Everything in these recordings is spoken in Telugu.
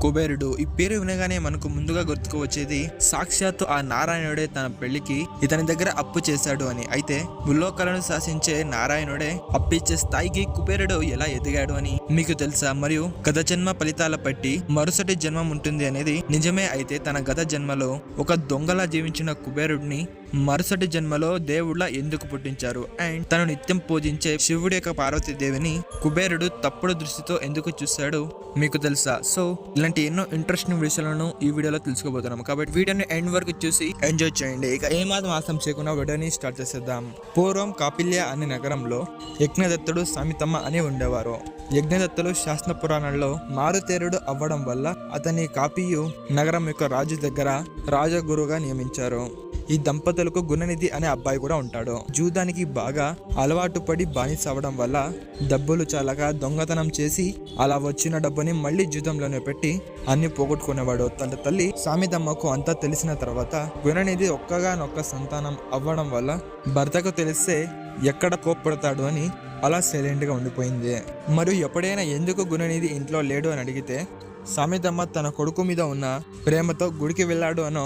కుబేరుడు ఈ పేరు వినగానే మనకు ముందుగా గుర్తుకు వచ్చేది సాక్షాత్తు ఆ నారాయణుడే తన పెళ్లికి ఇతని దగ్గర అప్పు చేశాడు అని. అయితే భూలోకాలను శాసించే నారాయణుడే అప్పిచ్చే స్థాయికి కుబేరుడు ఎలా ఎదిగాడు అని మీకు తెలుసా? మరియు గత జన్మ ఫలితాల బట్టి మరుసటి జన్మం ఉంటుంది అనేది నిజమే. అయితే తన గత జన్మలో ఒక దొంగలా జీవించిన కుబేరుడిని మరుసటి జన్మలో దేవుళ్ళ ఎందుకు పుట్టించారు? అండ్ తను నిత్యం పూజించే శివుడి యొక్క పార్వతీదేవిని కుబేరుడు తప్పుడు దృష్టితో ఎందుకు చూశాడు మీకు తెలుసా? సో ఇలాంటి ఎన్నో ఇంట్రెస్టింగ్ విషయాలను ఈ వీడియోలో తెలుసుకోబోతున్నాం. కాబట్టి వీడియోని ఎండ్ వరకు చూసి ఎంజాయ్ చేయండి. ఇక ఏమాత్రం ఆసం చేయకుండా వీడియోని స్టార్ట్ చేసేద్దాం. పూర్వం కాపిల్య అనే నగరంలో యజ్ఞదత్తుడు సామితమ్మ అని ఉండేవారు. యజ్ఞదత్తుడు శాస్త్ర పురాణంలో మారుతేరుడు అవ్వడం వల్ల అతని కాపియు నగరం యొక్క రాజు దగ్గర రాజగురుగా నియమించారు. ఈ దంపతులకు గుణనిధి అనే అబ్బాయి కూడా ఉంటాడు. జూదానికి బాగా అలవాటు పడి బానిస అవ్వడం వల్ల డబ్బులు చాలక దొంగతనం చేసి అలా వచ్చిన డబ్బుని మళ్ళీ జూదంలోనే పెట్టి అన్ని పోగొట్టుకునేవాడు. తన తల్లి సామితమ్మకు అంతా తెలిసిన తర్వాత గుణనిధి ఒక్కగానొక్క సంతానం అవ్వడం వల్ల భర్తకు తెలిస్తే ఎక్కడ కోప్పడతాడు అని అలా సైలెంట్ గా ఉండిపోయింది. మరియు ఎప్పుడైనా ఎందుకు గుణనిధి ఇంట్లో లేడు అని అడిగితే సామితమ్మ తన కొడుకు మీద ఉన్న ప్రేమతో గుడికి వెళ్ళాడు అనో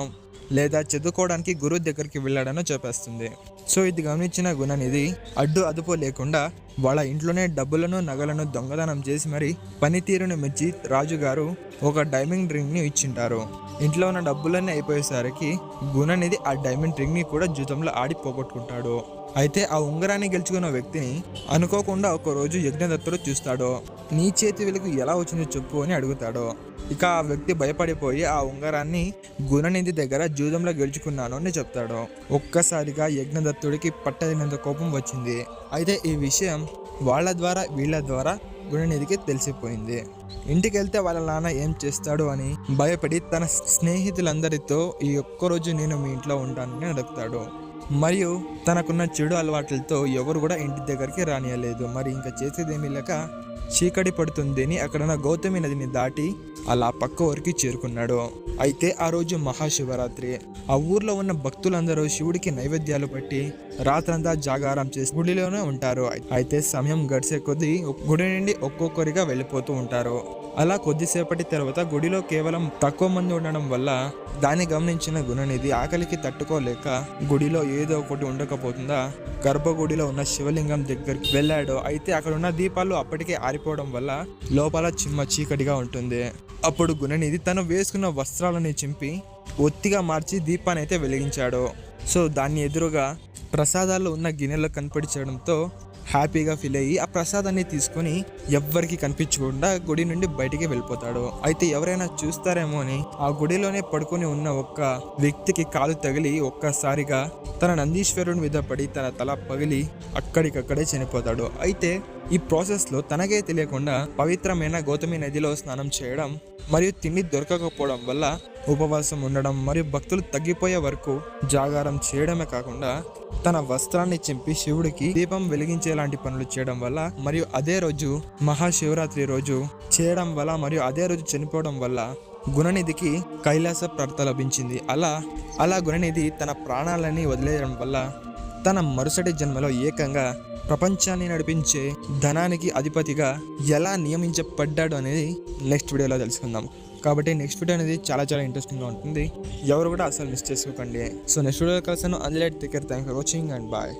లేదా చదువుకోవడానికి గురువు దగ్గరికి వెళ్ళాడనో చెప్పేస్తుంది. సో ఇది గమనించిన గుణనిధి అడ్డు అదుపు లేకుండా వాళ్ళ ఇంట్లోనే డబ్బులను నగలను దొంగతనం చేసి మరి పనితీరును మెచ్చి రాజుగారు ఒక డైమండ్ రింగ్ ని ఇచ్చింటారు. ఇంట్లో ఉన్న డబ్బులన్నీ అయిపోయేసరికి గుణనిధి ఆ డైమండ్ రింగ్ ని కూడా జూతంలో ఆడి పోగొట్టుకుంటాడు. అయితే ఆ ఉంగరాన్ని గెలుచుకున్న వ్యక్తిని అనుకోకుండా ఒక రోజు యజ్ఞదత్తుడు చూస్తాడు. నీ చేతి వెలుగు ఎలా వచ్చిందో చెప్పు అని అడుగుతాడు. ఇక ఆ వ్యక్తి భయపడిపోయి ఆ ఉంగరాన్ని గుణనిధి దగ్గర జూదంలో గెలుచుకున్నాను అని చెప్తాడు. ఒక్కసారిగా యజ్ఞదత్తుడికి పట్టదినంత కోపం వచ్చింది. అయితే ఈ విషయం వాళ్ళ ద్వారా వీళ్ళ ద్వారా గుణనిధికి తెలిసిపోయింది. ఇంటికి వెళ్తే వాళ్ళ నాన్న ఏం చేస్తాడు అని భయపడి తన స్నేహితులందరితో ఈ ఒక్కరోజు నేను మీ ఇంట్లో ఉంటానని అడుగుతాడు. మరియు తనకున్న చెడు అలవాట్లతో ఎవరు కూడా ఇంటి దగ్గరికి రానియలేదు. మరి ఇంకా చేసేదేమీ లేక చీకటి పడుతుందని అక్కడున్న గౌతమి నదిని దాటి అలా పక్క ఊరికి చేరుకున్నాడు. అయితే ఆ రోజు మహాశివరాత్రి. ఆ ఊర్లో ఉన్న భక్తులందరూ శివుడికి నైవేద్యాలు పెట్టి రాత్రంతా జాగారం చేసి గుడిలోనే ఉంటారు. అయితే సమయం గడిచే కొద్దీ గుడి నుండి ఒక్కొక్కరిగా వెళ్ళిపోతూ ఉంటారు. అలా కొద్దిసేపటి తర్వాత గుడిలో కేవలం తక్కువ మంది ఉండడం వల్ల దాన్ని గమనించిన గుణనిధి ఆకలికి తట్టుకోలేక గుడిలో ఏదో ఒకటి ఉండకపోతుందా గర్భగుడిలో ఉన్న శివలింగం దగ్గరికి వెళ్ళాడు. అయితే అక్కడ ఉన్న దీపాలు అప్పటికే ఆరిపోవడం వల్ల లోపల చిమ్మ చీకటిగా ఉంటుంది. అప్పుడు గుణనిధి తను వేసుకున్న వస్త్రాలని చింపి ఒత్తిగా మార్చి దీపాన్ని అయితే వెలిగించాడు. సో దాన్ని ఎదురుగా ప్రసాదాలు ఉన్న గిన్నెలో కనిపించడంతో హ్యాపీగా ఫీల్ అయ్యి ఆ ప్రసాదాన్ని తీసుకుని ఎవ్వరికి కనిపించకుండా గుడి నుండి బయటికి వెళ్ళిపోతాడు. అయితే ఎవరైనా చూస్తారేమో అని ఆ గుడిలోనే పడుకొని ఉన్న ఒక్క వ్యక్తికి కాలు తగిలి ఒక్కసారిగా తన నందీశ్వరుని మీద పడి తన తల పగిలి అక్కడికక్కడే చనిపోతాడు. అయితే ఈ ప్రాసెస్లో తనకే తెలియకుండా పవిత్రమైన గౌతమి నదిలో స్నానం చేయడం మరియు తిండి దొరకకపోవడం వల్ల ఉపవాసం ఉండడం మరియు భక్తులు తగ్గిపోయే వరకు జాగారం చేయడమే కాకుండా తన వస్త్రాన్ని చింపి శివుడికి దీపం వెలిగించేలాంటి పనులు చేయడం వల్ల మరియు అదే రోజు మహాశివరాత్రి రోజు చేయడం వల్ల మరియు అదే రోజు చనిపోవడం వల్ల గుణనిధికి కైలాస ప్రాప్తి లభించింది. అలా గుణనిధి తన ప్రాణాలని వదిలేయడం వల్ల తన మరుసటి జన్మలో ఏకంగా ప్రపంచాన్ని నడిపించే ధనానికి అధిపతిగా ఎలా నియమించబడ్డాడు అనేది నెక్స్ట్ వీడియోలో తెలుసుకుందాం. కాబట్టి నెక్స్ట్ వీడియో అనేది చాలా ఇంట్రెస్టింగ్గా ఉంటుంది. ఎవరు కూడా అసలు మిస్ చేసుకోకండి. సో నెక్స్ట్ వీడియో కలిసాను. అందులో thanks for watching and bye.